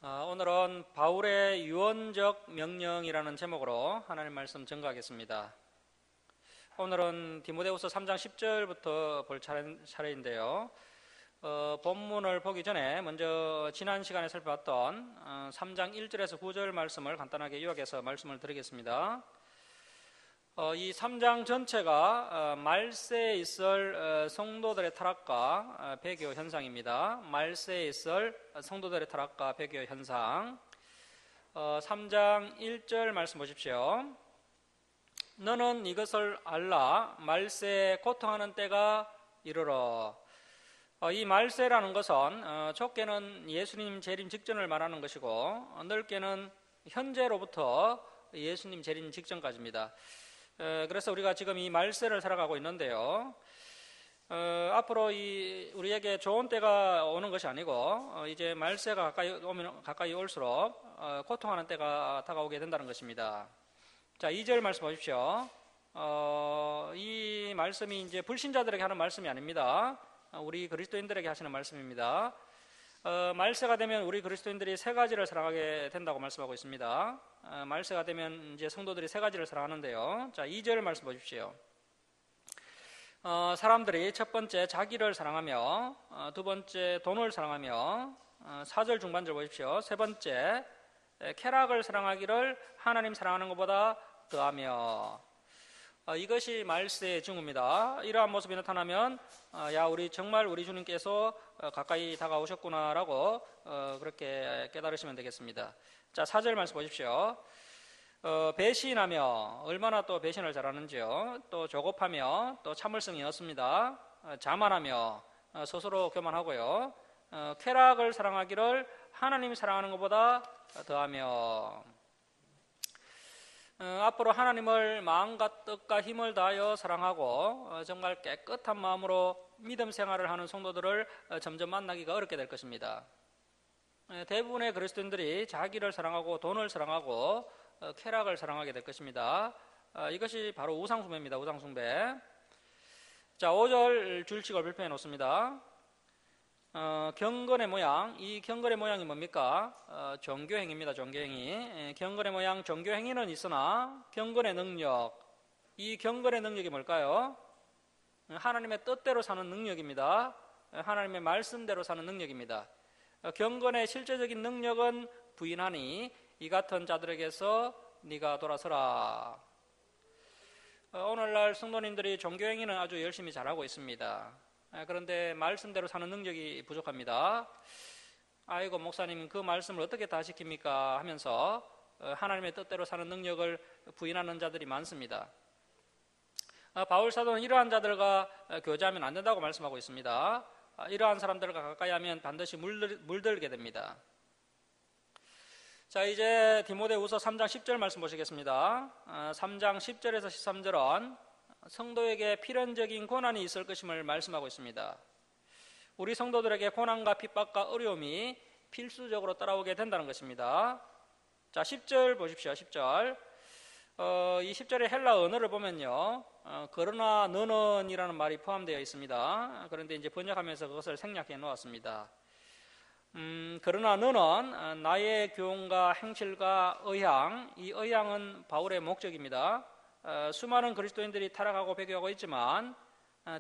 오늘은 바울의 유언적 명령이라는 제목으로 하나님 말씀 증거하겠습니다. 오늘은 디모데후서 3장 10절부터 볼 차례인데요. 본문을 보기 전에 먼저 지난 시간에 살펴봤던 3장 1절에서 9절 말씀을 간단하게 요약해서 말씀을 드리겠습니다. 이 3장 전체가 말세에 있을 성도들의 타락과 배교 현상입니다. 말세에 있을 성도들의 타락과 배교 현상. 3장 1절 말씀 보십시오. 너는 이것을 알라. 말세에 고통하는 때가 이르러. 이 말세라는 것은 좁게는 예수님 재림 직전을 말하는 것이고, 넓게는 현재로부터 예수님 재림 직전까지입니다. 그래서 우리가 지금 이 말세를 살아가고 있는데요. 앞으로 우리에게 좋은 때가 오는 것이 아니고 이제 말세가 가까이 올수록 고통하는 때가 다가오게 된다는 것입니다. 자, 2절 말씀 보십시오. 이 말씀이 이제 불신자들에게 하는 말씀이 아닙니다. 우리 그리스도인들에게 하시는 말씀입니다. 말세가 되면 우리 그리스도인들이 세 가지를 사랑하게 된다고 말씀하고 있습니다. 말세가 되면 이제 성도들이 세 가지를 사랑하는데요. 자, 2절 말씀 보십시오. 사람들이 첫 번째 자기를 사랑하며, 두 번째 돈을 사랑하며, 4절 중반절 보십시오. 세 번째 쾌락을 사랑하기를 하나님 사랑하는 것보다 더하며. 이것이 말세의 징후입니다. 이러한 모습이 나타나면 우리 정말 우리 주님께서 가까이 다가오셨구나라고 그렇게 깨달으시면 되겠습니다. 자, 4절 말씀 보십시오. 배신하며, 얼마나 또 배신을 잘하는지요. 또 조급하며, 또 참을성이 없습니다. 자만하며, 스스로 교만하고요. 쾌락을 사랑하기를 하나님 사랑하는 것보다 더하며. 앞으로 하나님을 마음과 뜻과 힘을 다하여 사랑하고 정말 깨끗한 마음으로 믿음 생활을 하는 성도들을 점점 만나기가 어렵게 될 것입니다. 대부분의 그리스도인들이 자기를 사랑하고 돈을 사랑하고 쾌락을 사랑하게 될 것입니다. 이것이 바로 우상숭배입니다. 우상숭배. 자, 5절 줄칙을 발표해 놓습니다. 경건의 모양, 이 경건의 모양이 뭡니까? 종교행위입니다. 종교행위. 경건의 모양, 종교행위는 있으나 경건의 능력, 이 경건의 능력이 뭘까요? 하나님의 뜻대로 사는 능력입니다. 하나님의 말씀대로 사는 능력입니다. 경건의 실제적인 능력은 부인하니 이 같은 자들에게서 네가 돌아서라. 오늘날 성도님들이 종교행위는 아주 열심히 잘하고 있습니다. 그런데 말씀대로 사는 능력이 부족합니다. 아이고, 목사님 그 말씀을 어떻게 다 지킵니까? 하면서 하나님의 뜻대로 사는 능력을 부인하는 자들이 많습니다. 바울 사도는 이러한 자들과 교제하면 안 된다고 말씀하고 있습니다. 이러한 사람들과 가까이 하면 반드시 물들게 됩니다. 자, 이제 디모데후서 3장 10절 말씀 보시겠습니다. 3장 10절에서 13절은 성도에게 필연적인 고난이 있을 것임을 말씀하고 있습니다. 우리 성도들에게 고난과 핍박과 어려움이 필수적으로 따라오게 된다는 것입니다. 자, 10절 보십시오. 10절. 이 10절의 헬라 언어를 보면요, 그러나 너는 이라는 말이 포함되어 있습니다. 그런데 이제 번역하면서 그것을 생략해 놓았습니다. 그러나 너는 나의 교훈과 행실과 의향, 이 의향은 바울의 목적입니다. 수많은 그리스도인들이 타락하고 배교하고 있지만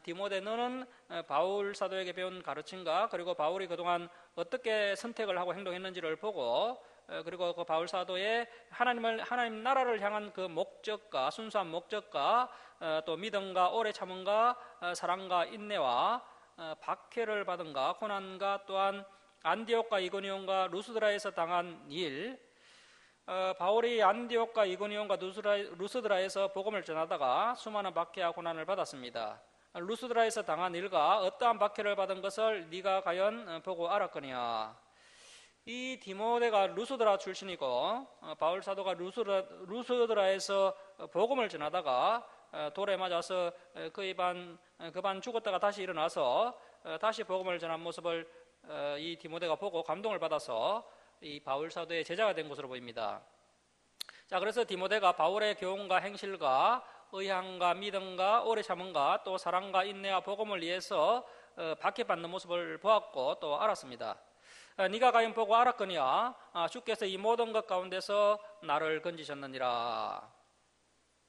디모데 너는 바울 사도에게 배운 가르침과 그리고 바울이 그동안 어떻게 선택을 하고 행동했는지를 보고, 그리고 그 바울 사도의 하나님 나라를 향한 그 목적과 순수한 목적과 또 믿음과 오래 참음과 사랑과 인내와 박해를 받은가 고난과 또한 안디옥과 이고니온과 루스드라에서 당한 일, 바울이 안디옥과 이고니온과 루스드라에서 복음을 전하다가 수많은 박해와 고난을 받았습니다. 루스드라에서 당한 일과 어떠한 박해를 받은 것을 네가 과연 보고 알았거냐. 이 디모데가 루스드라 출신이고 바울 사도가 루스드라에서 복음을 전하다가 돌에 맞아서 그 반 죽었다가 다시 일어나서 다시 복음을 전한 모습을 이 디모데가 보고 감동을 받아서 이 바울 사도의 제자가 된 것으로 보입니다. 자, 그래서 디모데가 바울의 교훈과 행실과 의향과 믿음과 오래 참음과 또 사랑과 인내와 복음을 위해서 박해받는 모습을 보았고 또 알았습니다. 네가 과연 보고 알았거니와 주께서 이 모든 것 가운데서 나를 건지셨느니라.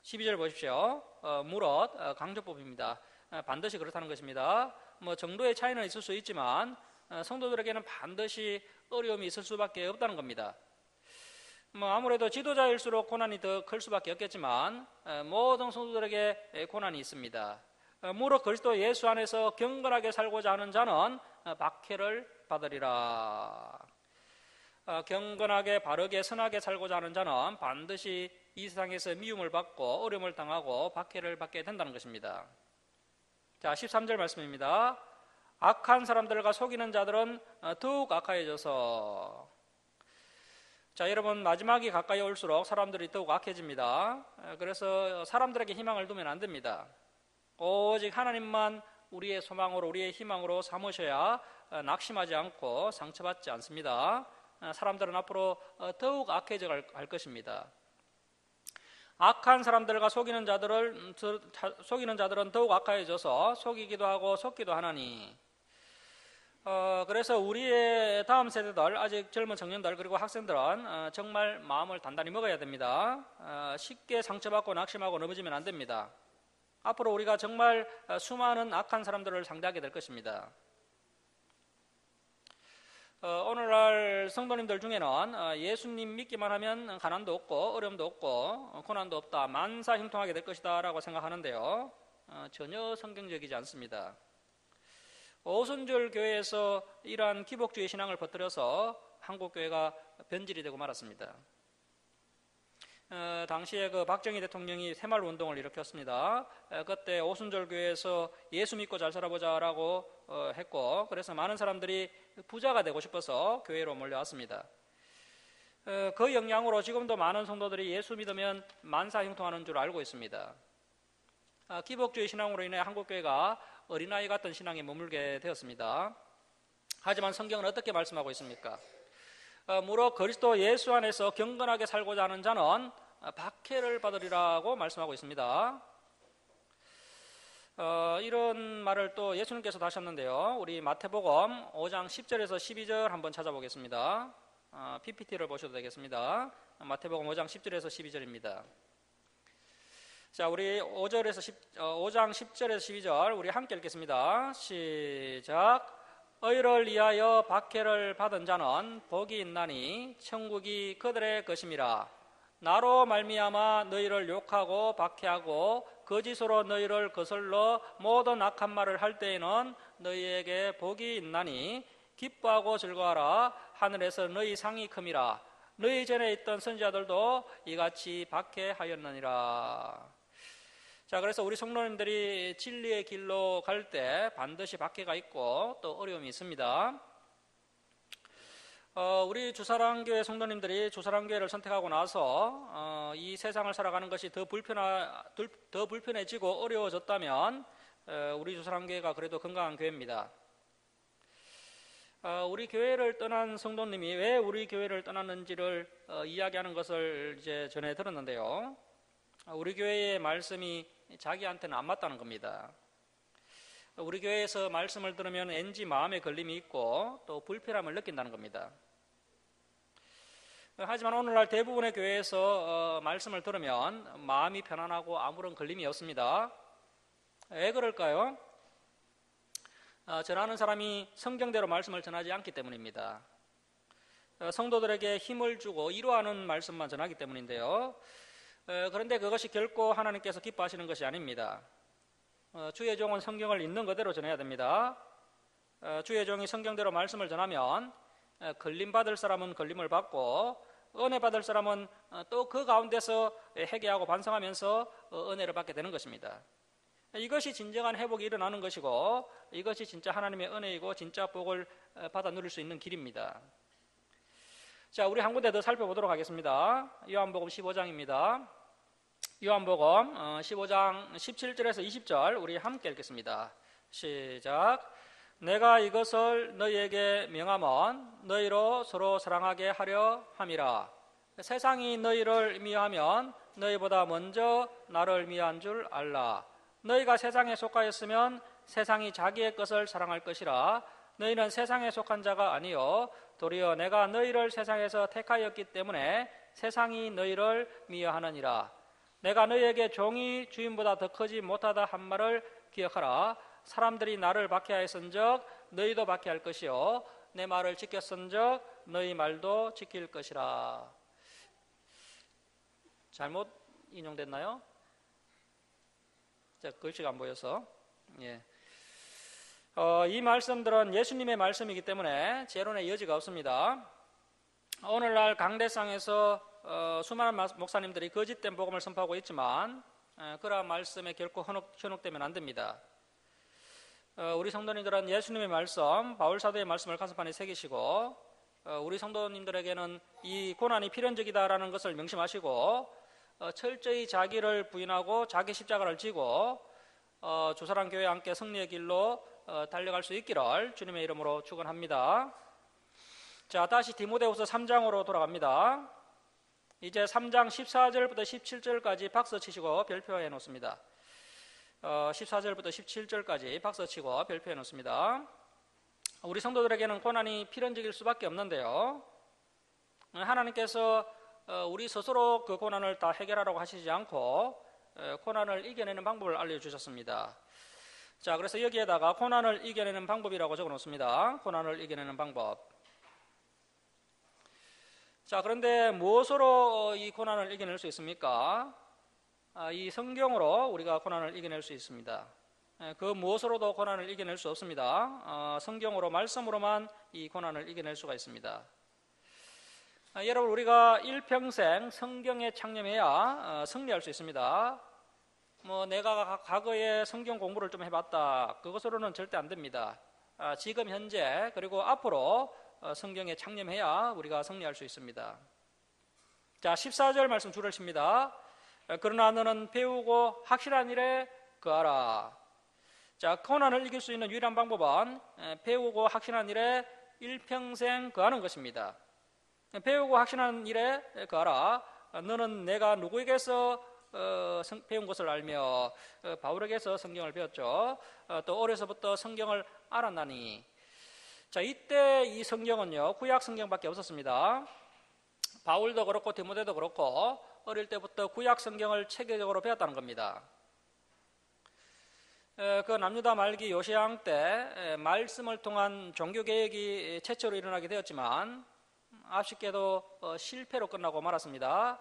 12절 보십시오. 무릇 강조법입니다. 반드시 그렇다는 것입니다. 뭐 정도의 차이는 있을 수 있지만 성도들에게는 반드시 어려움이 있을 수밖에 없다는 겁니다. 뭐 아무래도 지도자일수록 고난이 더 클 수밖에 없겠지만 모든 성도들에게 고난이 있습니다. 무릇 그리스도 예수 안에서 경건하게 살고자 하는 자는 박해를 받으리라. 경건하게 바르게 선하게 살고자 하는 자는 반드시 이 세상에서 미움을 받고 어려움을 당하고 박해를 받게 된다는 것입니다. 자, 13절 말씀입니다. 악한 사람들과 속이는 자들은 더욱 악하여져서. 자, 여러분, 마지막이 가까이 올수록 사람들이 더욱 악해집니다. 그래서 사람들에게 희망을 두면 안 됩니다. 오직 하나님만 우리의 소망으로, 우리의 희망으로 삼으셔야 낙심하지 않고 상처받지 않습니다. 사람들은 앞으로 더욱 악해져 갈 것입니다. 악한 사람들과 속이는 자들은 더욱 악하여져서 속이기도 하고 속기도 하나니. 그래서 우리의 다음 세대들, 아직 젊은 청년들 그리고 학생들은 정말 마음을 단단히 먹어야 됩니다. 쉽게 상처받고 낙심하고 넘어지면 안 됩니다. 앞으로 우리가 정말 수많은 악한 사람들을 상대하게 될 것입니다. 오늘날 성도님들 중에는 예수님 믿기만 하면 가난도 없고 어려움도 없고 고난도 없다, 만사형통하게 될 것이다 라고 생각하는데요, 전혀 성경적이지 않습니다. 오순절 교회에서 이러한 기복주의 신앙을 퍼뜨려서 한국교회가 변질이 되고 말았습니다. 당시에 그 박정희 대통령이 새마을운동을 일으켰습니다. 그때 오순절 교회에서 예수 믿고 잘 살아보자라고 했고, 그래서 많은 사람들이 부자가 되고 싶어서 교회로 몰려왔습니다. 그 영향으로 지금도 많은 성도들이 예수 믿으면 만사형통하는 줄 알고 있습니다. 기복주의 신앙으로 인해 한국교회가 어린아이 같은 신앙에 머물게 되었습니다. 하지만 성경은 어떻게 말씀하고 있습니까? 무릇 그리스도 예수 안에서 경건하게 살고자 하는 자는 박해를 받으리라고 말씀하고 있습니다. 이런 말을 또 예수님께서 하셨는데요. 우리 마태복음 5장 10절에서 12절 한번 찾아보겠습니다. PPT를 보셔도 되겠습니다. 마태복음 5장 10절에서 12절입니다. 자, 우리 5장 10절에서 12절 우리 함께 읽겠습니다. 시작. 의를 위하여 박해를 받은 자는 복이 있나니 천국이 그들의 것임이라. 나로 말미암아 너희를 욕하고 박해하고 거짓으로 너희를 거슬러 모든 악한 말을 할 때에는 너희에게 복이 있나니 기뻐하고 즐거워하라. 하늘에서 너희 상이 큼이라. 너희 전에 있던 선지자들도 이같이 박해하였느니라. 자, 그래서 우리 성도님들이 진리의 길로 갈 때 반드시 박해가 있고 또 어려움이 있습니다. 우리 주사랑교회 성도님들이 주사랑교회를 선택하고 나서 이 세상을 살아가는 것이 더 불편해지고 어려워졌다면 우리 주사랑교회가 그래도 건강한 교회입니다. 우리 교회를 떠난 성도님이 왜 우리 교회를 떠났는지를 이야기하는 것을 이제 전에 들었는데요. 우리 교회의 말씀이 자기한테는 안 맞다는 겁니다. 우리 교회에서 말씀을 들으면 왠지 마음에 걸림이 있고 또 불편함을 느낀다는 겁니다. 하지만 오늘날 대부분의 교회에서 말씀을 들으면 마음이 편안하고 아무런 걸림이 없습니다. 왜 그럴까요? 전하는 사람이 성경대로 말씀을 전하지 않기 때문입니다. 성도들에게 힘을 주고 위로하는 말씀만 전하기 때문인데요. 그런데 그것이 결코 하나님께서 기뻐하시는 것이 아닙니다. 주의 종은 성경을 있는 그대로 전해야 됩니다. 주의 종이 성경대로 말씀을 전하면 걸림받을 사람은 걸림을 받고 은혜 받을 사람은 또 그 가운데서 회개하고 반성하면서 은혜를 받게 되는 것입니다. 이것이 진정한 회복이 일어나는 것이고 이것이 진짜 하나님의 은혜이고 진짜 복을 받아 누릴 수 있는 길입니다. 자, 우리 한 군데 더 살펴보도록 하겠습니다. 요한복음 15장입니다. 요한복음 15장 17절에서 20절 우리 함께 읽겠습니다. 시작. 내가 이것을 너희에게 명함은 너희로 서로 사랑하게 하려 함이라. 세상이 너희를 미워하면 너희보다 먼저 나를 미워한 줄 알라. 너희가 세상에 속하였으면 세상이 자기의 것을 사랑할 것이라. 너희는 세상에 속한 자가 아니요 도리어 내가 너희를 세상에서 택하였기 때문에 세상이 너희를 미워하느니라. 내가 너희에게 종이 주인보다 더 크지 못하다 한 말을 기억하라. 사람들이 나를 박해하였은즉 너희도 박해할 것이요 내 말을 지켰은즉 너희 말도 지킬 것이라. 잘못 인용됐나요? 자, 글씨가 안 보여서. 이 말씀들은 예수님의 말씀이기 때문에 재론의 여지가 없습니다. 오늘날 강대상에서 수많은 목사님들이 거짓된 복음을 선포하고 있지만 그러한 말씀에 결코 현혹되면 안 됩니다. 우리 성도님들은 예수님의 말씀, 바울사도의 말씀을 가슴판에 새기시고 우리 성도님들에게는 이 고난이 필연적이다라는 것을 명심하시고 철저히 자기를 부인하고 자기 십자가를 지고 주사랑교회와 함께 승리의 길로 달려갈 수 있기를 주님의 이름으로 축원합니다. 자, 다시 디모데후서 3장으로 돌아갑니다. 이제 3장 14절부터 17절까지 박수 치시고 별표해 놓습니다. 14절부터 17절까지 박수 치고 별표해 놓습니다. 우리 성도들에게는 고난이 필연적일 수밖에 없는데요, 하나님께서 우리 스스로 그 고난을 다 해결하라고 하시지 않고 고난을 이겨내는 방법을 알려주셨습니다. 자, 그래서 여기에다가 고난을 이겨내는 방법이라고 적어 놓습니다. 고난을 이겨내는 방법. 자, 그런데 무엇으로 이 고난을 이겨낼 수 있습니까? 이 성경으로 우리가 고난을 이겨낼 수 있습니다. 그 무엇으로도 고난을 이겨낼 수 없습니다. 성경으로, 말씀으로만 이 고난을 이겨낼 수가 있습니다. 여러분, 우리가 일평생 성경에 창념해야 승리할 수 있습니다. 내가 과거에 성경 공부를 좀 해봤다, 그것으로는 절대 안 됩니다. 지금 현재 그리고 앞으로 성경에 창념해야 우리가 승리할 수 있습니다. 자, 14절 말씀 줄을 칩니다. 그러나 너는 배우고 확실한 일에 거하라. 자, 고난을 이길 수 있는 유일한 방법은 배우고 확신한 일에 일평생 거하는 것입니다. 배우고 확신한 일에 거하라. 너는 내가 누구에게서 배운 것을 알며, 바울에게서 성경을 배웠죠. 또 어려서부터 성경을 알았나니. 자, 이때 이 성경은요, 구약 성경밖에 없었습니다. 바울도 그렇고 디모데도 그렇고 어릴 때부터 구약 성경을 체계적으로 배웠다는 겁니다. 그 남유다 말기 요시야왕 때 말씀을 통한 종교개혁이 최초로 일어나게 되었지만 아쉽게도 실패로 끝나고 말았습니다.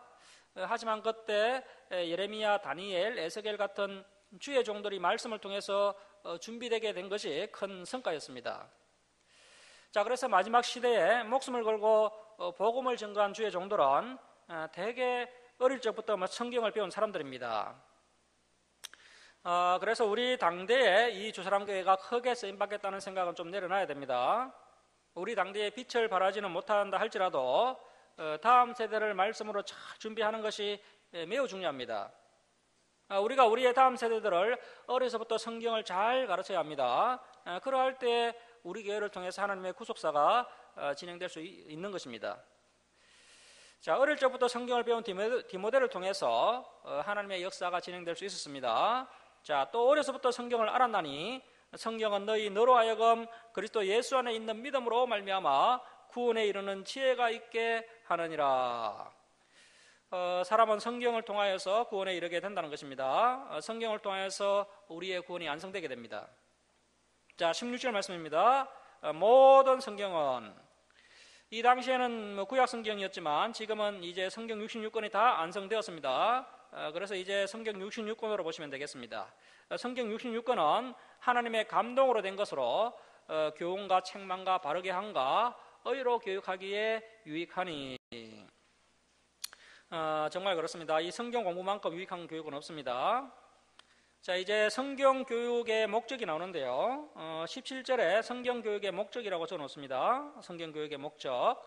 하지만 그때 예레미야, 다니엘, 에스겔 같은 주의 종들이 말씀을 통해서 준비되게 된 것이 큰 성과였습니다. 자, 그래서 마지막 시대에 목숨을 걸고 복음을 전가한 주의 종들은 대개 어릴 적부터 성경을 배운 사람들입니다. 그래서 우리 당대에 이 주사랑교회가 크게 쓰임받겠다는 생각은 좀 내려놔야 됩니다. 우리 당대에 빛을 발하지는 못한다 할지라도 다음 세대를 말씀으로 잘 준비하는 것이 매우 중요합니다. 우리가 우리의 다음 세대들을 어려서부터 성경을 잘 가르쳐야 합니다. 그러할 때 우리 교회를 통해서 하나님의 구속사가 진행될 수 있는 것입니다. 자, 어릴 적부터 성경을 배운 디모데를 통해서 하나님의 역사가 진행될 수 있었습니다. 자, 또 어려서부터 성경을 알았나니 성경은 너로 하여금 그리스도 예수 안에 있는 믿음으로 말미암아 구원에 이르는 지혜가 있게 하느니라. 사람은 성경을 통하여서 구원에 이르게 된다는 것입니다. 성경을 통하여서 우리의 구원이 완성되게 됩니다. 자, 16절 말씀입니다. 모든 성경은, 이 당시에는 구약 성경이었지만 지금은 이제 성경 66권이 다 완성되었습니다. 그래서 이제 성경 66권으로 보시면 되겠습니다. 성경 66권은 하나님의 감동으로 된 것으로 교훈과 책망과 바르게 함과 의로 교육하기에 유익하니. 정말 그렇습니다. 이 성경 공부만큼 유익한 교육은 없습니다. 자, 이제 성경 교육의 목적이 나오는데요. 17절에 성경 교육의 목적이라고 적어놓습니다. 성경 교육의 목적.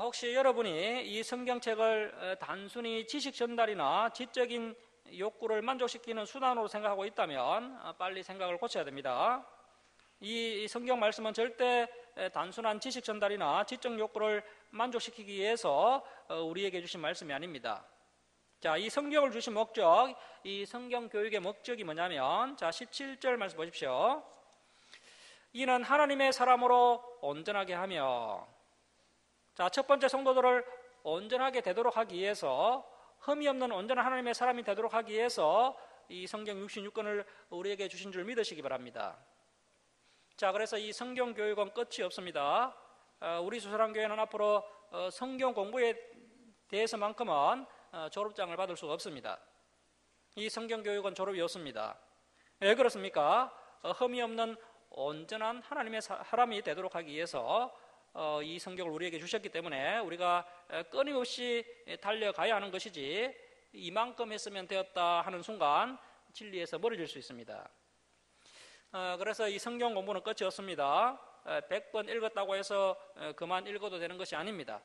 혹시 여러분이 이 성경책을 단순히 지식 전달이나 지적인 욕구를 만족시키는 수단으로 생각하고 있다면 빨리 생각을 고쳐야 됩니다. 이 성경 말씀은 절대 단순한 지식 전달이나 지적 욕구를 만족시키기 위해서 우리에게 주신 말씀이 아닙니다. 자, 이 성경을 주신 목적, 이 성경 교육의 목적이 뭐냐면, 자, 17절 말씀 보십시오. 이는 하나님의 사람으로 온전하게 하며. 자, 첫 번째 성도들을 온전하게 되도록 하기 위해서, 흠이 없는 온전한 하나님의 사람이 되도록 하기 위해서 이 성경 66권을 우리에게 주신 줄 믿으시기 바랍니다. 자, 그래서 이 성경 교육은 끝이 없습니다. 우리 수사랑교회는 앞으로 성경 공부에 대해서만큼은 졸업장을 받을 수가 없습니다. 이 성경 교육은 졸업이 없습니다. 왜 그렇습니까? 흠이 없는 온전한 하나님의 사람이 되도록 하기 위해서 이 성경을 우리에게 주셨기 때문에 우리가 끊임없이 달려가야 하는 것이지, 이만큼 했으면 되었다 하는 순간 진리에서 멀어질 수 있습니다. 그래서 이 성경 공부는 끝이 없습니다. 100번 읽었다고 해서 그만 읽어도 되는 것이 아닙니다.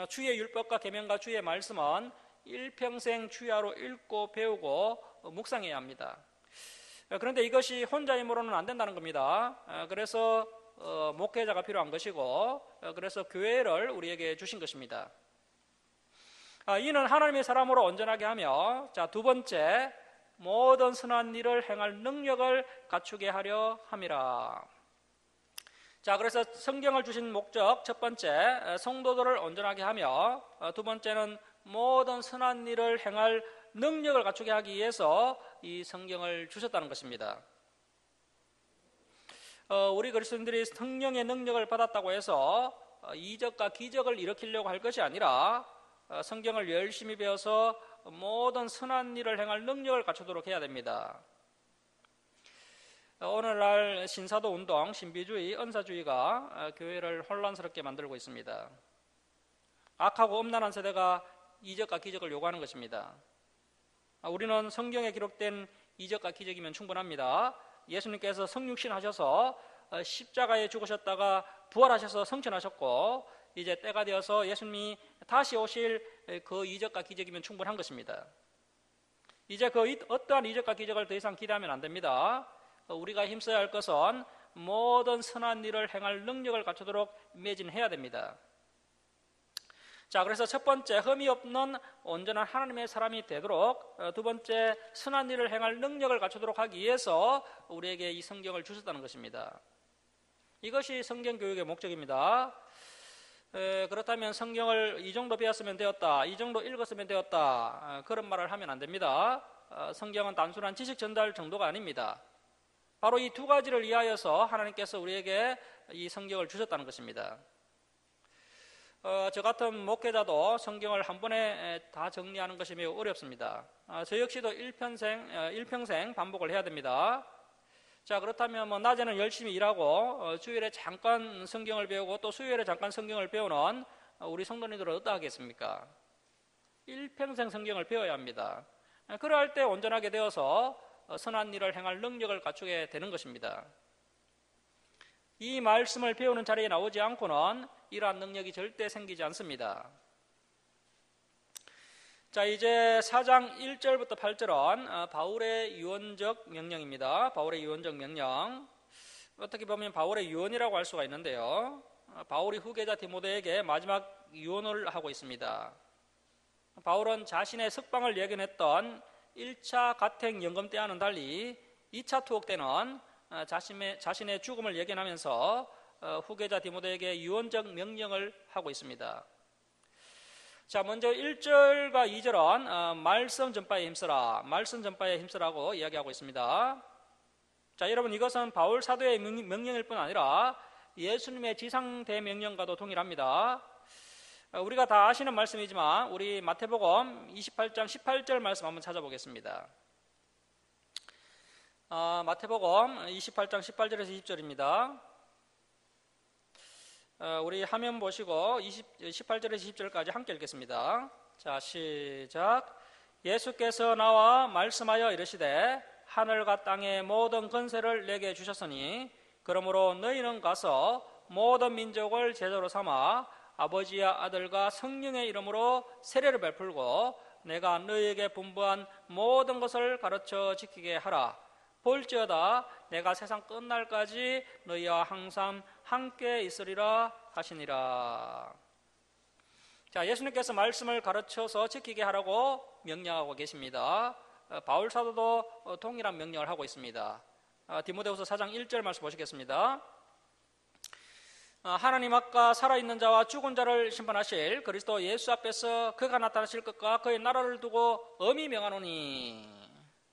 주의 율법과 계명과 주의 말씀은 일평생 주야로 읽고 배우고 묵상해야 합니다. 그런데 이것이 혼자 힘으로는 안 된다는 겁니다. 그래서 목회자가 필요한 것이고, 그래서 교회를 우리에게 주신 것입니다. 이는 하나님의 사람으로 온전하게 하며, 자, 두 번째, 모든 선한 일을 행할 능력을 갖추게 하려 함이라. 자, 그래서 성경을 주신 목적, 첫 번째, 성도들을 온전하게 하며, 두 번째는 모든 선한 일을 행할 능력을 갖추게 하기 위해서 이 성경을 주셨다는 것입니다. 우리 그리스도인들이 성령의 능력을 받았다고 해서 이적과 기적을 일으키려고 할 것이 아니라 성경을 열심히 배워서 모든 선한 일을 행할 능력을 갖추도록 해야 됩니다. 오늘날 신사도 운동, 신비주의, 은사주의가 교회를 혼란스럽게 만들고 있습니다. 악하고 음란한 세대가 이적과 기적을 요구하는 것입니다. 우리는 성경에 기록된 이적과 기적이면 충분합니다. 예수님께서 성육신 하셔서 십자가에 죽으셨다가 부활하셔서 성천하셨고, 이제 때가 되어서 예수님이 다시 오실 그 이적과 기적이면 충분한 것입니다. 이제 그 어떠한 이적과 기적을 더 이상 기대하면 안 됩니다. 우리가 힘써야 할 것은 모든 선한 일을 행할 능력을 갖추도록 매진해야 됩니다. 자, 그래서 첫 번째, 흠이 없는 온전한 하나님의 사람이 되도록, 두 번째, 선한 일을 행할 능력을 갖추도록 하기 위해서 우리에게 이 성경을 주셨다는 것입니다. 이것이 성경 교육의 목적입니다. 그렇다면 성경을 이 정도 배웠으면 되었다, 이 정도 읽었으면 되었다, 그런 말을 하면 안 됩니다. 성경은 단순한 지식 전달 정도가 아닙니다. 바로 이 두 가지를 위하여서 하나님께서 우리에게 이 성경을 주셨다는 것입니다. 저 같은 목회자도 성경을 한 번에 다 정리하는 것이 매우 어렵습니다. 저 역시도 일평생 반복을 해야 됩니다. 자, 그렇다면 낮에는 열심히 일하고 주일에 잠깐 성경을 배우고 또 수요일에 잠깐 성경을 배우는 우리 성도님들은 어떠하겠습니까? 일평생 성경을 배워야 합니다. 그럴 때 온전하게 되어서 선한 일을 행할 능력을 갖추게 되는 것입니다. 이 말씀을 배우는 자리에 나오지 않고는 이러한 능력이 절대 생기지 않습니다. 자, 이제 4장 1절부터 8절은 바울의 유언적 명령입니다. 바울의 유언적 명령. 어떻게 보면 바울의 유언이라고 할 수가 있는데요. 바울이 후계자 디모데에게 마지막 유언을 하고 있습니다. 바울은 자신의 석방을 예견했던 1차 가택 연금 때와는 달리 2차 투옥 때는 자신의 죽음을 예견하면서 후계자 디모데에게 유언적 명령을 하고 있습니다. 자, 먼저 1절과 2절은 말씀 전파에 힘쓰라, 말씀 전파에 힘쓰라고 이야기하고 있습니다. 자, 여러분, 이것은 바울 사도의 명령일 뿐 아니라 예수님의 지상대명령과도 동일합니다. 우리가 다 아시는 말씀이지만 우리 마태복음 28장 18절 말씀 한번 찾아보겠습니다. 마태복음 28장 18절에서 20절입니다. 우리 화면 보시고 18절에서 20절까지 함께 읽겠습니다. 자, 시작. 예수께서 나와 말씀하여 이르시되 하늘과 땅의 모든 권세를 내게 주셨으니 그러므로 너희는 가서 모든 민족을 제자로 삼아 아버지와 아들과 성령의 이름으로 세례를 베풀고 내가 너희에게 분부한 모든 것을 가르쳐 지키게 하라. 볼지어다 내가 세상 끝날까지 너희와 항상 함께 있으리라 하시니라. 자, 예수님께서 말씀을 가르쳐서 지키게 하라고 명령하고 계십니다. 바울 사도도 동일한 명령을 하고 있습니다. 디모데후서 4장 1절 말씀 보시겠습니다. 하나님 앞과 살아있는 자와 죽은 자를 심판하실 그리스도 예수 앞에서 그가 나타나실 것과 그의 나라를 두고 엄히 명하노니.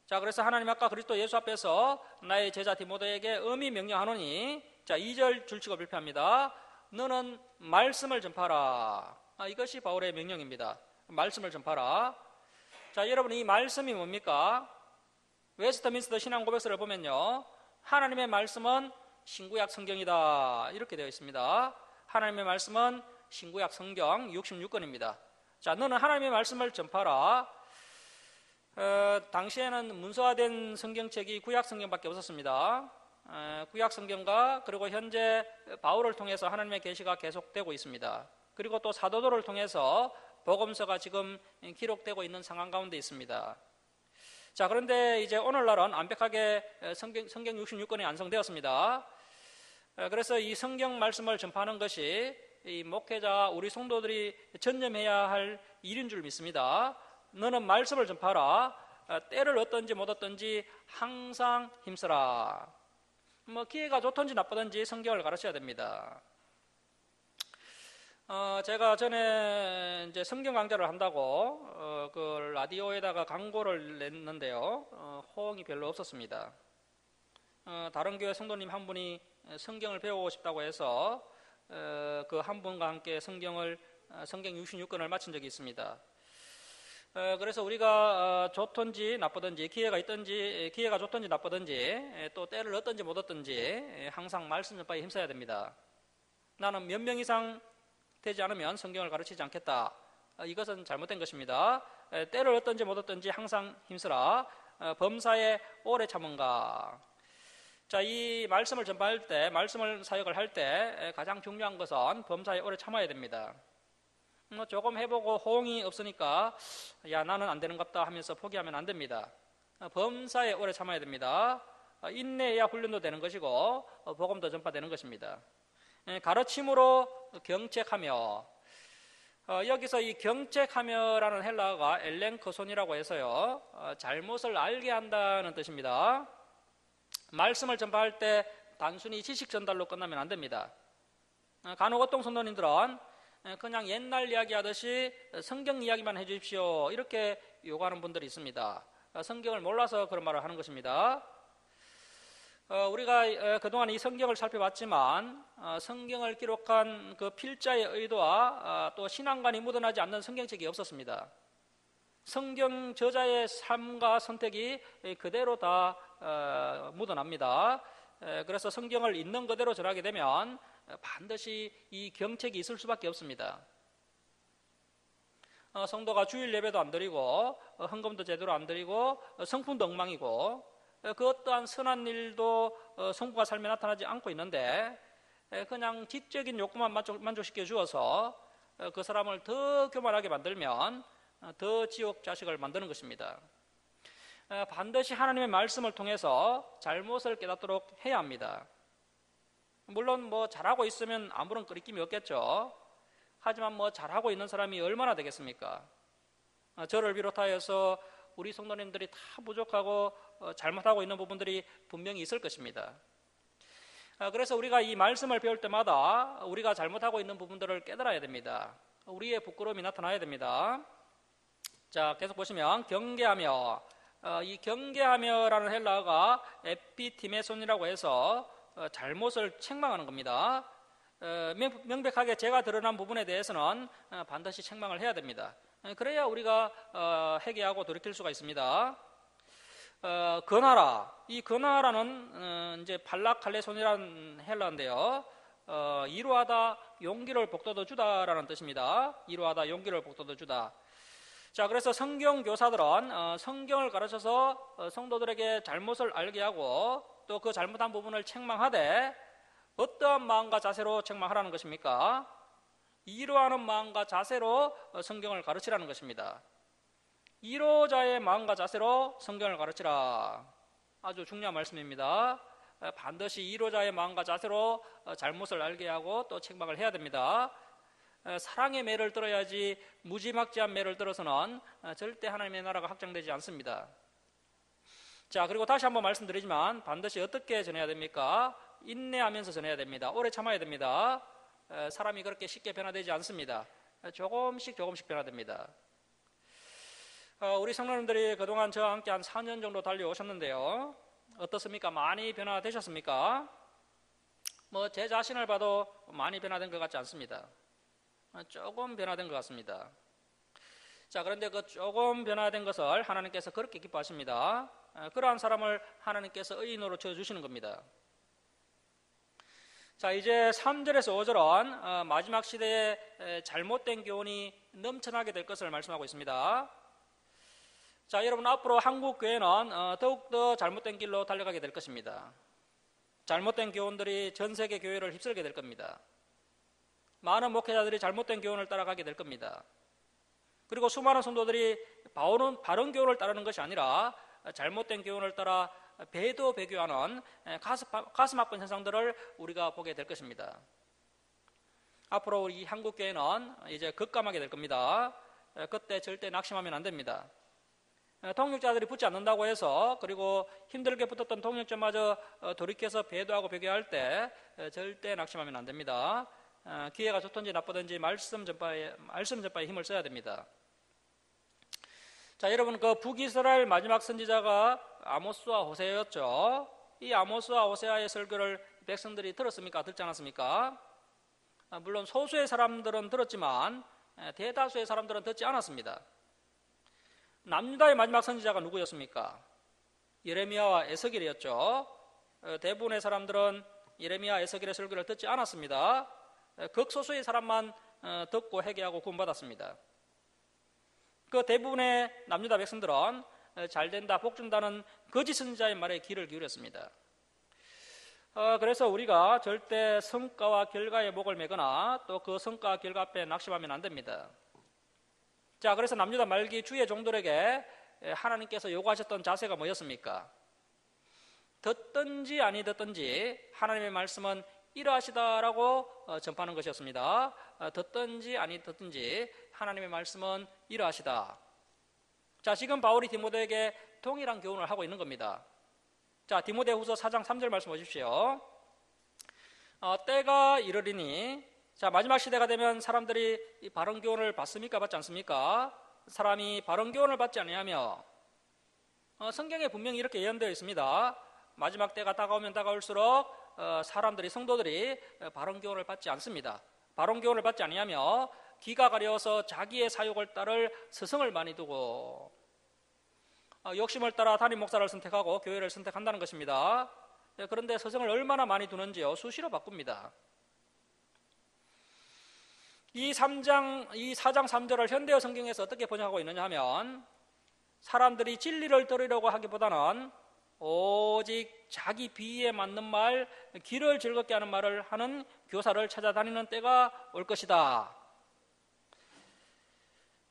자, 그래서 하나님 앞과 그리스도 예수 앞에서 나의 제자 디모데에게 엄히 명령하노니. 자, 2절 줄치고 발표합니다. 너는 말씀을 전파하라. 이것이 바울의 명령입니다. 말씀을 전파하라. 자, 여러분, 이 말씀이 뭡니까? 웨스트민스터 신앙고백서를 보면요, 하나님의 말씀은 신구약 성경이다 이렇게 되어 있습니다. 하나님의 말씀은 신구약 성경 66권입니다. 자, 너는 하나님의 말씀을 전파하라. 당시에는 문서화된 성경책이 구약 성경밖에 없었습니다. 구약 성경과 그리고 현재 바울을 통해서 하나님의 계시가 계속되고 있습니다. 그리고 또 사도들을 통해서 복음서가 지금 기록되고 있는 상황 가운데 있습니다. 자, 그런데 이제 오늘날은 완벽하게 성경 66권이 완성되었습니다. 그래서 이 성경 말씀을 전파하는 것이 이 목회자, 우리 성도들이 전념해야 할 일인 줄 믿습니다. 너는 말씀을 전파하라. 때를 얻든지 못 얻든지 항상 힘쓰라. 기회가 좋든지 나쁘든지 성경을 가르쳐야 됩니다. 제가 전에 이제 성경 강좌를 한다고 그 라디오에다가 광고를 냈는데요, 호응이 별로 없었습니다. 다른 교회 성도님 한 분이 성경을 배우고 싶다고 해서 그 한 분과 함께 성경 66권을 마친 적이 있습니다. 그래서 우리가 좋든지 나쁘든지 기회가 좋든지 나쁘든지 또 때를 얻든지 못 얻든지 항상 말씀 전파에 힘써야 됩니다. 나는 몇 명 이상 되지 않으면 성경을 가르치지 않겠다. 이것은 잘못된 것입니다. 때를 얻든지 못 얻든지 항상 힘쓰라. 범사에 오래 참은가. 자, 이 말씀을 전파할 때, 말씀을 사역을 할 때 가장 중요한 것은 범사에 오래 참아야 됩니다. 조금 해보고 호응이 없으니까 야, 나는 안 되는갑다 하면서 포기하면 안 됩니다. 범사에 오래 참아야 됩니다. 인내해야 훈련도 되는 것이고 복음도 전파되는 것입니다. 가르침으로 경책하며, 여기서 이 경책하며라는 헬라어가 엘렌크손이라고 해서요, 잘못을 알게 한다는 뜻입니다. 말씀을 전파할 때 단순히 지식 전달로 끝나면 안 됩니다. 간혹 어떤 성도님들은 그냥 옛날 이야기 하듯이 성경 이야기만 해주십시오 이렇게 요구하는 분들이 있습니다. 성경을 몰라서 그런 말을 하는 것입니다. 우리가 그동안 이 성경을 살펴봤지만 성경을 기록한 그 필자의 의도와 또 신앙관이 묻어나지 않는 성경책이 없었습니다. 성경 저자의 삶과 선택이 그대로 다 묻어납니다. 그래서 성경을 있는 그대로 전하게 되면 반드시 이 경책이 있을 수밖에 없습니다. 성도가 주일 예배도 안 드리고 헌금도 제대로 안 드리고 성품도 엉망이고 그 어떠한 선한 일도 성부가 삶에 나타나지 않고 있는데 그냥 지적인 욕구만 만족시켜 주어서 그 사람을 더 교만하게 만들면 더 지옥 자식을 만드는 것입니다. 반드시 하나님의 말씀을 통해서 잘못을 깨닫도록 해야 합니다. 물론 잘하고 있으면 아무런 끄리낌이 없겠죠. 하지만 잘하고 있는 사람이 얼마나 되겠습니까? 저를 비롯하여서 우리 성도님들이 다 부족하고 잘못하고 있는 부분들이 분명히 있을 것입니다. 그래서 우리가 이 말씀을 배울 때마다 우리가 잘못하고 있는 부분들을 깨달아야 됩니다. 우리의 부끄러움이 나타나야 됩니다. 자, 계속 보시면 경계하며, 이 경계하며라는 헬라어가 에피티메손이라고 해서 잘못을 책망하는 겁니다. 명백하게 죄가 드러난 부분에 대해서는 반드시 책망을 해야 됩니다. 그래야 우리가 회개하고 돌이킬 수가 있습니다. 근하라, 이 근하라는 이제 발락할레손이라는 헬라인데요, 이루하다 용기를 북돋워 주다라는 뜻입니다. 이루하다 용기를 북돋워 주다. 자, 그래서 성경 교사들은 성경을 가르쳐서 성도들에게 잘못을 알게 하고 또 그 잘못한 부분을 책망하되 어떠한 마음과 자세로 책망하라는 것입니까? 이루하는 마음과 자세로 성경을 가르치라는 것입니다. 이로자의 마음과 자세로 성경을 가르치라. 아주 중요한 말씀입니다. 반드시 이로자의 마음과 자세로 잘못을 알게 하고 또 책망을 해야 됩니다. 사랑의 매를 들어야지 무지막지한 매를 들어서는 절대 하나님의 나라가 확장되지 않습니다. 자, 그리고 다시 한번 말씀드리지만 반드시 어떻게 전해야 됩니까? 인내하면서 전해야 됩니다. 오래 참아야 됩니다. 사람이 그렇게 쉽게 변화되지 않습니다. 조금씩 변화됩니다. 우리 성도님들이 그동안 저와 함께 한 4년 정도 달려오셨는데요. 어떻습니까? 많이 변화되셨습니까? 제 자신을 봐도 많이 변화된 것 같지 않습니다. 조금 변화된 것 같습니다. 자, 그런데 그 조금 변화된 것을 하나님께서 그렇게 기뻐하십니다. 그러한 사람을 하나님께서 의인으로 지어주시는 겁니다. 자, 이제 3절에서 5절은 마지막 시대에 잘못된 교훈이 넘쳐나게 될 것을 말씀하고 있습니다. 자, 여러분, 앞으로 한국 교회는 더욱더 잘못된 길로 달려가게 될 것입니다. 잘못된 교훈들이 전 세계 교회를 휩쓸게 될 겁니다. 많은 목회자들이 잘못된 교훈을 따라가게 될 겁니다. 그리고 수많은 성도들이 바른 교훈을 따르는 것이 아니라 잘못된 교훈을 따라 배교하는 가슴 아픈 현상들을 우리가 보게 될 것입니다. 앞으로 우리 한국 교회는 이제 급감하게 될 겁니다. 그때 절대 낙심하면 안 됩니다. 동역자들이 붙지 않는다고 해서, 그리고 힘들게 붙었던 동역자마저 돌이켜서 배도하고 배교할 때 절대 낙심하면 안 됩니다. 기회가 좋든지 나쁘든지 말씀 전파에 힘을 써야 됩니다. 자, 여러분, 그 북이스라엘 마지막 선지자가 아모스와 호세아였죠. 이 아모스와 호세아의 설교를 백성들이 들었습니까? 듣지 않았습니까? 물론 소수의 사람들은 들었지만 대다수의 사람들은 듣지 않았습니다. 남유다의 마지막 선지자가 누구였습니까? 예레미야와 에스겔이었죠. 대부분의 사람들은 예레미야, 에스겔의 설교를 듣지 않았습니다. 극소수의 사람만 듣고 회개하고 구원받았습니다. 그 대부분의 남유다 백성들은 잘된다, 복준다는 거짓 선지자의 말에 귀를 기울였습니다. 그래서 우리가 절대 성과와 결과에 목을 매거나 또 그 성과와 결과 앞에 낙심하면 안 됩니다. 자, 그래서 남유다 말기 주의 종들에게 하나님께서 요구하셨던 자세가 뭐였습니까? 듣든지 아니 듣든지 하나님의 말씀은 이러하시다라고 전파하는 것이었습니다. 듣든지 아니 듣든지 하나님의 말씀은 이러하시다. 자, 지금 바울이 디모데에게 동일한 교훈을 하고 있는 겁니다. 자, 디모데후서 4장 3절 말씀 보십시오. 때가 이르리니, 자, 마지막 시대가 되면 사람들이 이 바른 교훈을 받습니까? 받지 않습니까? 사람이 바른 교훈을 받지 아니하며, 성경에 분명히 이렇게 예언되어 있습니다. 마지막 때가 다가오면 다가올수록 사람들이, 성도들이 바른 교훈을 받지 않습니다. 바른 교훈을 받지 아니하며 귀가 가려워서 자기의 사욕을 따를 스승을 많이 두고 욕심을 따라 담임 목사를 선택하고 교회를 선택한다는 것입니다. 그런데 스승을 얼마나 많이 두는지요? 수시로 바꿉니다. 이 4장 3절을 현대어 성경에서 어떻게 번역하고 있느냐 하면, 사람들이 진리를 들으려고 하기보다는 오직 자기 비위에 맞는 말, 귀를 즐겁게 하는 말을 하는 교사를 찾아다니는 때가 올 것이다.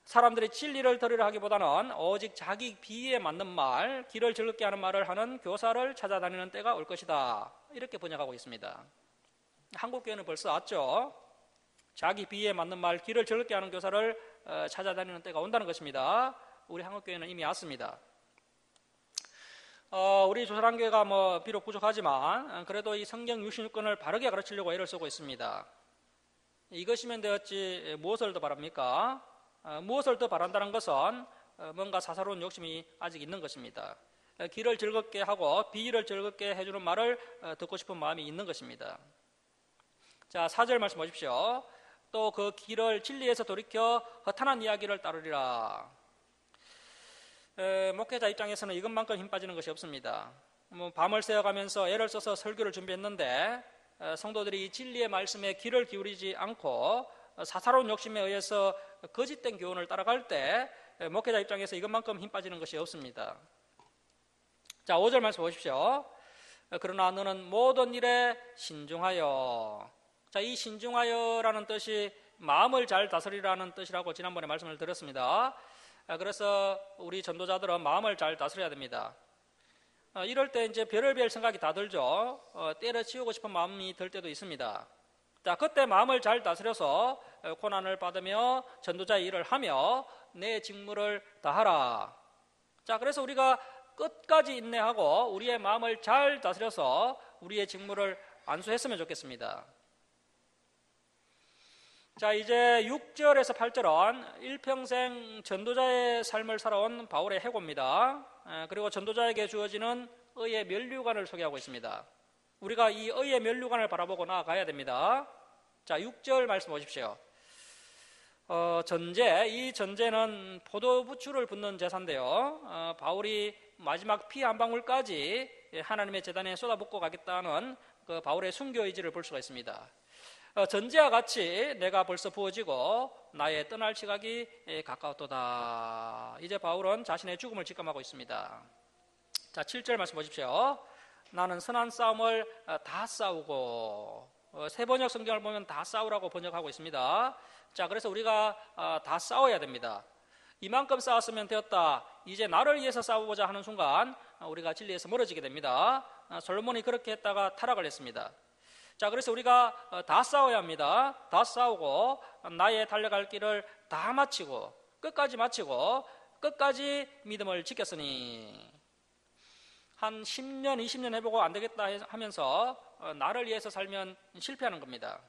사람들이 진리를 들으려 하기보다는 오직 자기 비위에 맞는 말, 귀를 즐겁게 하는 말을 하는 교사를 찾아다니는 때가 올 것이다. 이렇게 번역하고 있습니다. 한국 교회는 벌써 왔죠. 자기 비위에 맞는 말, 귀를 즐겁게 하는 교사를 찾아다니는 때가 온다는 것입니다. 우리 한국 교회는 이미 왔습니다. 우리 조선한교회가 비록 부족하지만 그래도 이 성경 66권을 바르게 가르치려고 애를 쓰고 있습니다. 이것이면 되었지 무엇을 더 바랍니까? 무엇을 더 바란다는 것은 뭔가 사사로운 욕심이 아직 있는 것입니다. 귀를 즐겁게 하고 비위를 즐겁게 해주는 말을 듣고 싶은 마음이 있는 것입니다. 자, 4절 말씀 보십시오. 또 그 길을 진리에서 돌이켜 허탄한 이야기를 따르리라. 목회자 입장에서는 이것만큼 힘 빠지는 것이 없습니다. 밤을 새어가면서 애를 써서 설교를 준비했는데 성도들이 이 진리의 말씀에 귀를 기울이지 않고 사사로운 욕심에 의해서 거짓된 교훈을 따라갈 때 목회자 입장에서 이것만큼 힘 빠지는 것이 없습니다. 자, 5절 말씀 보십시오. 그러나 너는 모든 일에 신중하여. 자, 이 신중하여라는 뜻이 마음을 잘 다스리라는 뜻이라고 지난번에 말씀을 드렸습니다. 그래서 우리 전도자들은 마음을 잘 다스려야 됩니다. 이럴 때 이제 별의별 생각이 다 들죠. 때려치우고 싶은 마음이 들 때도 있습니다. 자, 그때 마음을 잘 다스려서 고난을 받으며 전도자의 일을 하며 내 직무를 다하라. 자, 그래서 우리가 끝까지 인내하고 우리의 마음을 잘 다스려서 우리의 직무를 완수했으면 좋겠습니다. 자, 이제 6절에서 8절은 일평생 전도자의 삶을 살아온 바울의 해고입니다. 그리고 전도자에게 주어지는 의의 면류관을 소개하고 있습니다. 우리가 이 의의 면류관을 바라보고 나아가야 됩니다. 자, 6절 말씀 보십시오. 전제, 이 전제는 포도부추를 붓는 제사인데요. 바울이 마지막 피 한 방울까지 하나님의 제단에 쏟아붓고 가겠다는 그 바울의 순교 의지를 볼 수가 있습니다. 전제와 같이 내가 벌써 부어지고 나의 떠날 시각이 가까웠도다. 이제 바울은 자신의 죽음을 직감하고 있습니다. 자, 7절 말씀 보십시오. 나는 선한 싸움을 다 싸우고, 새 번역 성경을 보면 다 싸우라고 번역하고 있습니다. 자, 그래서 우리가 다 싸워야 됩니다. 이만큼 싸웠으면 되었다. 이제 나를 위해서 싸우고자 하는 순간 우리가 진리에서 멀어지게 됩니다. 솔로몬이 그렇게 했다가 타락을 했습니다. 자, 그래서 우리가 다 싸워야 합니다. 다 싸우고 나의 달려갈 길을 다 마치고 끝까지 마치고 끝까지 믿음을 지켰으니, 한 10년, 20년 해보고 안 되겠다 하면서 나를 위해서 살면 실패하는 겁니다.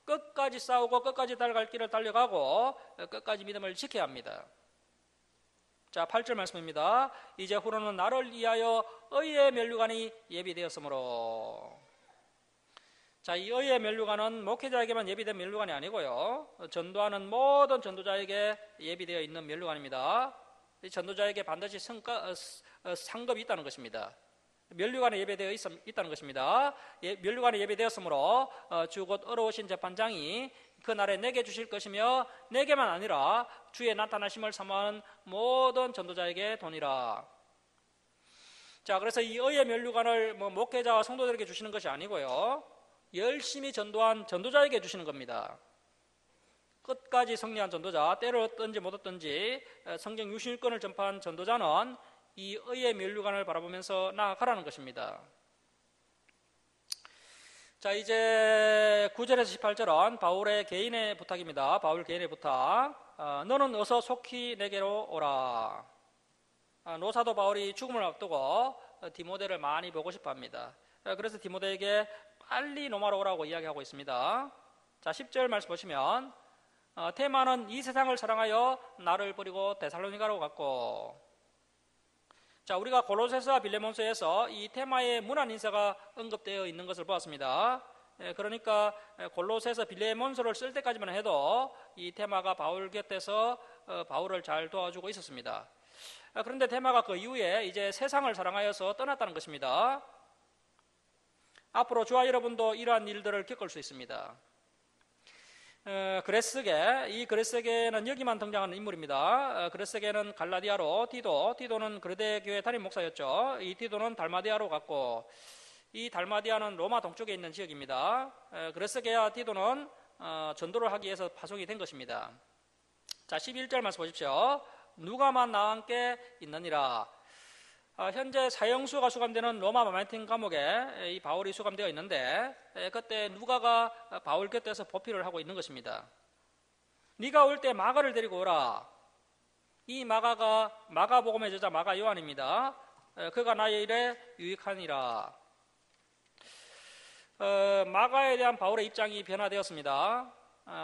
끝까지 싸우고 끝까지 달려갈 길을 달려가고 끝까지 믿음을 지켜야 합니다. 자, 8절 말씀입니다. 이제 후로는 나를 위하여 의의 면류관이 예비되었으므로. 자, 이 의의 면류관은 목회자에게만 예비된 면류관이 아니고요, 전도하는 모든 전도자에게 예비되어 있는 면류관입니다. 이 전도자에게 반드시 상급이 있다는 것입니다. 면류관에 예배되어 있다는 것입니다. 면류관에 예배되었으므로 주 곧 어려우신 재판장이 그날에 내게 주실 것이며 내게만 아니라 주의 나타나심을 사모하는 모든 전도자에게 도니라. 자, 그래서 이 의의 면류관을 목회자와 성도들에게 주시는 것이 아니고요, 열심히 전도한 전도자에게 주시는 겁니다. 끝까지 승리한 전도자, 때를 얻든지 못 얻든지 성경 유실권을 전파한 전도자는 이 의의 면류관을 바라보면서 나아가라는 것입니다. 자, 이제 9절에서 18절은 바울의 개인의 부탁입니다. 바울 개인의 부탁. 너는 어서 속히 내게로 오라. 노사도 바울이 죽음을 앞두고 디모데를 많이 보고 싶어 합니다. 그래서 디모데에게 빨리 로마로 오라고 이야기하고 있습니다. 자, 10절 말씀 보시면 데마는 이 세상을 사랑하여 나를 버리고 데살로니가로 갔고. 자, 우리가 골로새서와 빌레몬서에서 이 데마의 문안 인사가 언급되어 있는 것을 보았습니다. 그러니까 골로새서 빌레몬서를 쓸 때까지만 해도 이 데마가 바울 곁에서 바울을 잘 도와주고 있었습니다. 그런데 데마가 그 이후에 이제 세상을 사랑하여서 떠났다는 것입니다. 앞으로 저와 여러분도 이러한 일들을 겪을 수 있습니다. 그레스게, 이 그레스게는 여기만 등장하는 인물입니다. 그레스게는 갈라디아로, 디도는 그레데 교회 담임 목사였죠. 이 디도는 달마디아로 갔고, 이 달마디아는 로마 동쪽에 있는 지역입니다. 그레스게와 디도는 전도를 하기 위해서 파송이 된 것입니다. 자, 11절 말씀 보십시오. 누가만 나와 함께 있느니라. 현재 사형수가 수감되는 로마 마멘틴 감옥에 이 바울이 수감되어 있는데, 그때 누가가 바울 곁에서 보필을 하고 있는 것입니다. 네가 올 때 마가를 데리고 오라. 이 마가가 마가복음의 저자 마가 요한입니다. 그가 나의 일에 유익하니라. 마가에 대한 바울의 입장이 변화되었습니다.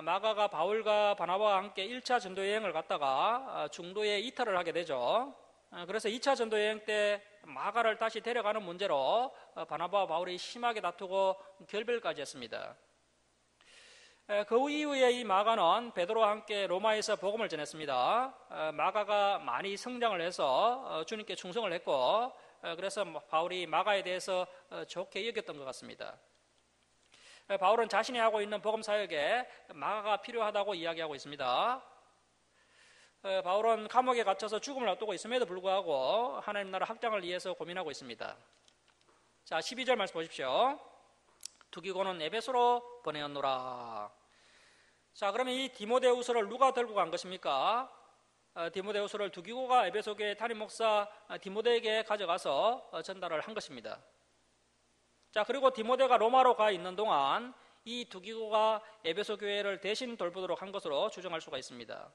마가가 바울과 바나바와 함께 1차 전도 여행을 갔다가 중도에 이탈을 하게 되죠. 그래서 2차 전도 여행 때 마가를 다시 데려가는 문제로 바나바와 바울이 심하게 다투고 결별까지 했습니다. 그 이후에 이 마가는 베드로와 함께 로마에서 복음을 전했습니다. 마가가 많이 성장을 해서 주님께 충성을 했고, 그래서 바울이 마가에 대해서 좋게 여겼던 것 같습니다. 바울은 자신이 하고 있는 복음 사역에 마가가 필요하다고 이야기하고 있습니다. 바울은 감옥에 갇혀서 죽음을 앞두고 있음에도 불구하고 하나님 나라 확장을 위해서 고민하고 있습니다. 자, 12절 말씀 보십시오. 두기고는 에베소로 보내었노라. 자, 그러면 이 디모데후서를 누가 들고 간 것입니까? 디모데후서를 두기고가 에베소 교회 담임 목사 디모데에게 가져가서 전달을 한 것입니다. 자, 그리고 디모데가 로마로 가 있는 동안 이 두기고가 에베소 교회를 대신 돌보도록 한 것으로 추정할 수가 있습니다.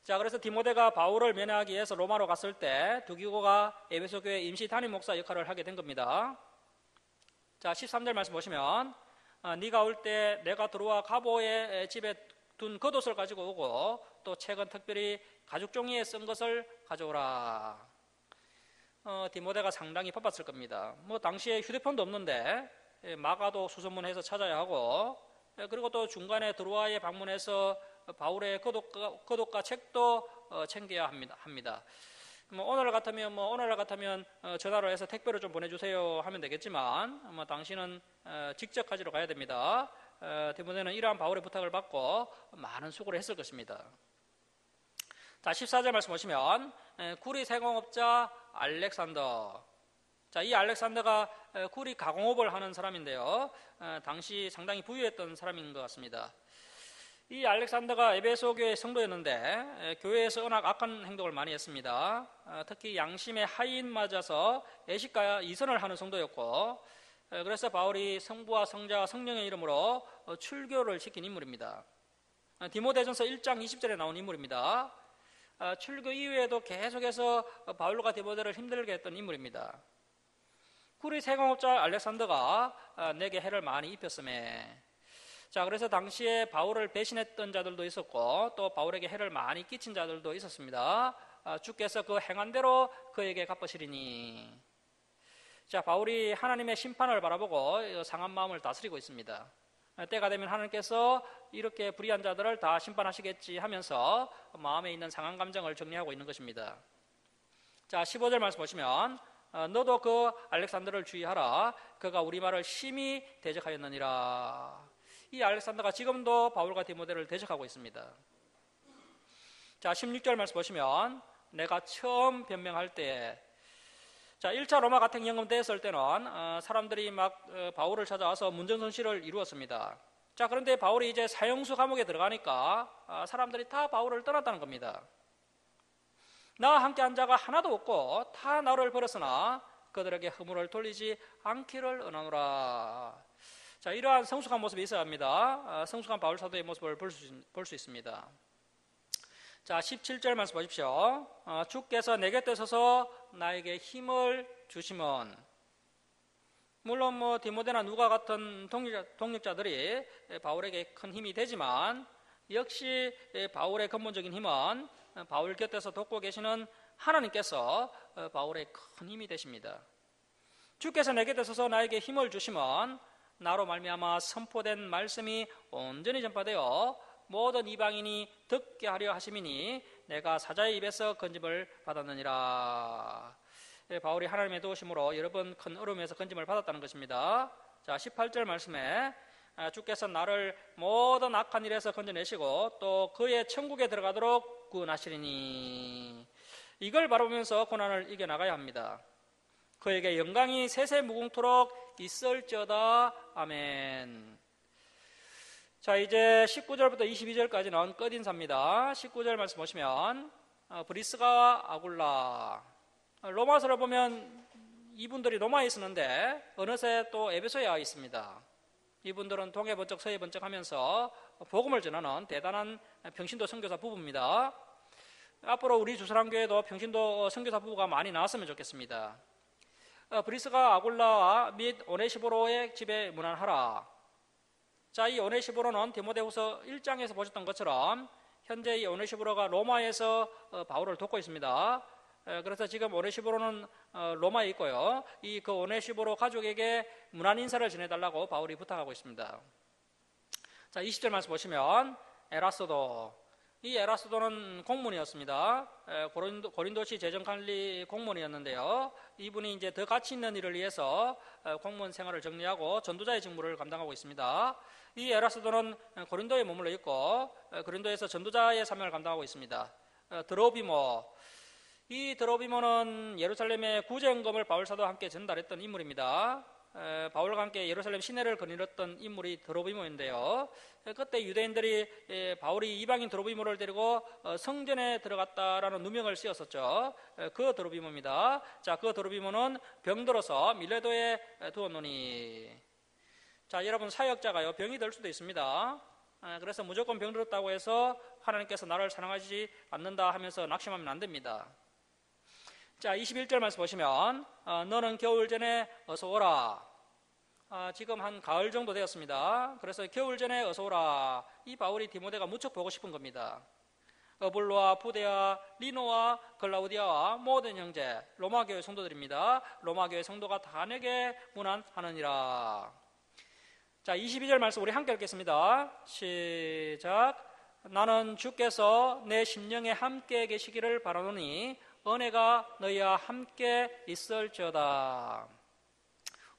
자, 그래서 디모데가 바울을 면회하기 위해서 로마로 갔을 때 두기고가 에베소 교회 임시 담임 목사 역할을 하게 된 겁니다. 자, 13절 말씀 보시면 네가 올 때 내가 들어와 가보의 집에 둔 겉옷을 가지고 오고 또 책은 특별히 가죽 종이에 쓴 것을 가져오라. 디모데가 상당히 바빴을 겁니다. 당시에 휴대폰도 없는데 마가도 수소문해서 찾아야 하고, 그리고 또 중간에 드로아에 방문해서 바울의 겉옷과 책도 챙겨야 합니다. 오늘날 같으면 전화로 해서 택배로 좀 보내주세요 하면 되겠지만 당시는 직접 가지러 가야 됩니다. 디모데는 이러한 바울의 부탁을 받고 많은 수고를 했을 것입니다. 자, 14절 말씀 보시면 구리 세공업자 알렉산더. 자, 이 알렉산더가 구리 가공업을 하는 사람인데요. 당시 상당히 부유했던 사람인 것 같습니다. 이 알렉산더가 에베소 교회 성도였는데 교회에서 워낙 악한 행동을 많이 했습니다. 특히 양심의 하인 맞아서 애식과 이선을 하는 성도였고, 그래서 바울이 성부와 성자와 성령의 이름으로 출교를 시킨 인물입니다. 디모데전서 1장 20절에 나온 인물입니다. 출교 이후에도 계속해서 바울과 디모데를 힘들게 했던 인물입니다. 구리 세공업자 알렉산더가 내게 해를 많이 입혔음에, 자, 그래서 당시에 바울을 배신했던 자들도 있었고 또 바울에게 해를 많이 끼친 자들도 있었습니다. 주께서 그 행한 대로 그에게 갚으시리니. 자, 바울이 하나님의 심판을 바라보고 상한 마음을 다스리고 있습니다. 때가 되면 하나님께서 이렇게 불의한 자들을 다 심판하시겠지 하면서 마음에 있는 상한 감정을 정리하고 있는 것입니다. 자, 15절 말씀 보시면 너도 그 알렉산더를 주의하라. 그가 우리 말을 심히 대적하였느니라. 이 알렉산더가 지금도 바울과 디모데를 대적하고 있습니다. 자, 16절 말씀 보시면 내가 처음 변명할 때, 자, 1차 로마 가택 연금됐을 때는 사람들이 막 바울을 찾아와서 문전성시를 이루었습니다. 자, 그런데 바울이 이제 사형수 감옥에 들어가니까 사람들이 다 바울을 떠났다는 겁니다. 나와 함께 한 자가 하나도 없고 다 나를 버렸으나 그들에게 허물을 돌리지 않기를 원하노라. 자, 이러한 성숙한 모습이 있어야 합니다. 성숙한 바울 사도의 모습을 볼 수 있습니다. 자, 17절 말씀 보십시오. 주께서 내 곁에 서서 나에게 힘을 주시면, 물론 디모데나 누가 같은 동력자들이 바울에게 큰 힘이 되지만 역시 바울의 근본적인 힘은 바울 곁에서 돕고 계시는 하나님께서 바울의 큰 힘이 되십니다. 주께서 내 곁에 서서 나에게 힘을 주시면 나로 말미암아 선포된 말씀이 온전히 전파되어 모든 이방인이 듣게 하려 하심이니 내가 사자의 입에서 건짐을 받았느니라. 바울이 하나님의 도우심으로 여러 번 큰 어려움에서 건짐을 받았다는 것입니다. 자, 18절 말씀에 주께서 나를 모든 악한 일에서 건져내시고 또 그의 천국에 들어가도록 구원하시리니. 이걸 바라보면서 고난을 이겨나가야 합니다. 그에게 영광이 세세 무궁토록 있을지어다. 아멘. 자, 이제 19절부터 22절까지는 끝인사입니다. 19절 말씀 보시면 브리스가 아굴라. 로마서를 보면 이분들이 로마에 있었는데 어느새 또 에베소에 와 있습니다. 이분들은 동해 번쩍 서해 번쩍 하면서 복음을 전하는 대단한 평신도 선교사 부부입니다. 앞으로 우리 주사랑교회도 평신도 선교사 부부가 많이 나왔으면 좋겠습니다. 브리스가 아굴라와 및 오네시보로의 집에 문안하라. 자, 이 오네시보로는 디모데후서 1장에서 보셨던 것처럼 현재 이 오네시보로가 로마에서 바울을 돕고 있습니다. 그래서 지금 오네시보로는 로마에 있고요. 그 오네시보로 가족에게 문안 인사를 전해달라고 바울이 부탁하고 있습니다. 자, 20절 말씀 보시면 에라스도. 이 에라스도는 공무원이었습니다. 고린도시 재정관리 공무원이었는데요. 이분이 이제 더 가치 있는 일을 위해서 공무원 생활을 정리하고 전도자의 직무를 감당하고 있습니다. 이 에라스도는 고린도에 머물러 있고 고린도에서 전도자의 사명을 감당하고 있습니다. 드로비모. 이 드로비모는 예루살렘의 구제헌금을 바울 사도와 함께 전달했던 인물입니다. 바울과 함께 예루살렘 시내를 거닐었던 인물이 드로비모인데요. 그때 유대인들이 바울이 이방인 드로비모를 데리고 성전에 들어갔다라는 누명을 씌웠었죠. 그 드로비모입니다. 자, 그 드로비모는 병들어서 밀레도에 두었노니. 자, 여러분 사역자가요 병이 들 수도 있습니다. 그래서 무조건 병들었다고 해서 하나님께서 나를 사랑하지 않는다 하면서 낙심하면 안 됩니다. 자, 21절 말씀 보시면 너는 겨울 전에 어서 오라. 지금 한 가을 정도 되었습니다. 그래서 겨울 전에 어서 오라. 이 바울이 디모데가 무척 보고 싶은 겁니다. 어블로와 부데와 리노와 글라우디아와 모든 형제, 로마교회 성도들입니다. 로마교회 성도가 다 내게 문안하느니라. 자, 22절 말씀 우리 함께 읽겠습니다. 시작. 나는 주께서 내 심령에 함께 계시기를 바라노니 은혜가 너희와 함께 있을지어다.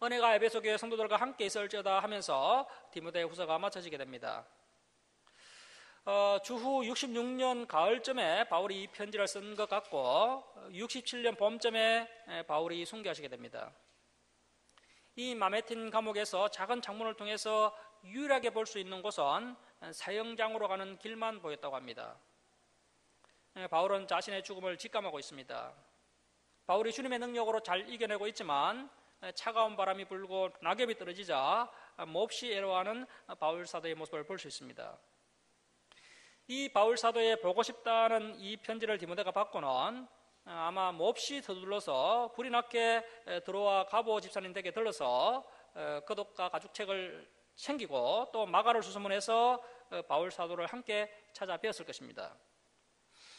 은혜가 에베소 교회 성도들과 함께 있을지어다 하면서 디모데 후서가 마쳐지게 됩니다. 주후 66년 가을쯤에 바울이 이 편지를 쓴 것 같고 67년 봄쯤에 바울이 순교하시게 됩니다. 이 마메틴 감옥에서 작은 창문을 통해서 유일하게 볼 수 있는 곳은 사형장으로 가는 길만 보였다고 합니다. 바울은 자신의 죽음을 직감하고 있습니다. 바울이 주님의 능력으로 잘 이겨내고 있지만 차가운 바람이 불고 낙엽이 떨어지자 몹시 애로워하는 바울 사도의 모습을 볼 수 있습니다. 이 바울 사도의 보고 싶다는 이 편지를 디모데가 받고는 아마 몹시 서둘러서 불이 났게 들어와 가보 집사님 댁에 들러서 거독과 가죽책을 챙기고 또 마가를 수소문해서 바울 사도를 함께 찾아 뵈었을 것입니다.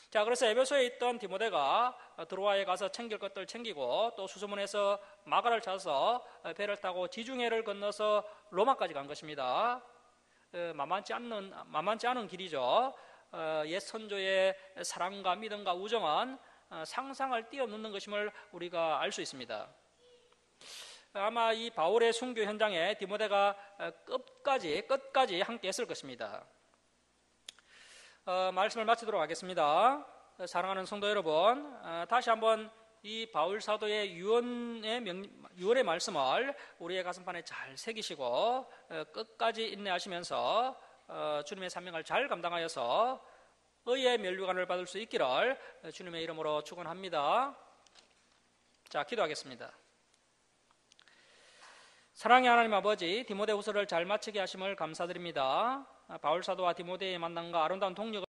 자, 그래서 에베소에 있던 디모데가 드로아에 가서 챙길 것들 챙기고 또 수소문해서 마가를 찾아서 배를 타고 지중해를 건너서 로마까지 간 것입니다. 만만치 않은 길이죠. 옛 선조의 사랑과 믿음과 우정은 상상을 뛰어넘는 것임을 우리가 알 수 있습니다. 아마 이 바울의 순교 현장에 디모데가 끝까지 함께 했을 것입니다. 말씀을 마치도록 하겠습니다. 사랑하는 성도 여러분, 다시 한번 이 바울 사도의 유언의 말씀을 우리의 가슴판에 잘 새기시고 끝까지 인내하시면서 주님의 사명을 잘 감당하여서 의의 면류관을 받을 수 있기를 주님의 이름으로 축원합니다. 자, 기도하겠습니다. 사랑의 하나님 아버지, 디모데 후서를 잘 마치게 하심을 감사드립니다. 바울 사도와 디모데의 만남과 아름다운 동력을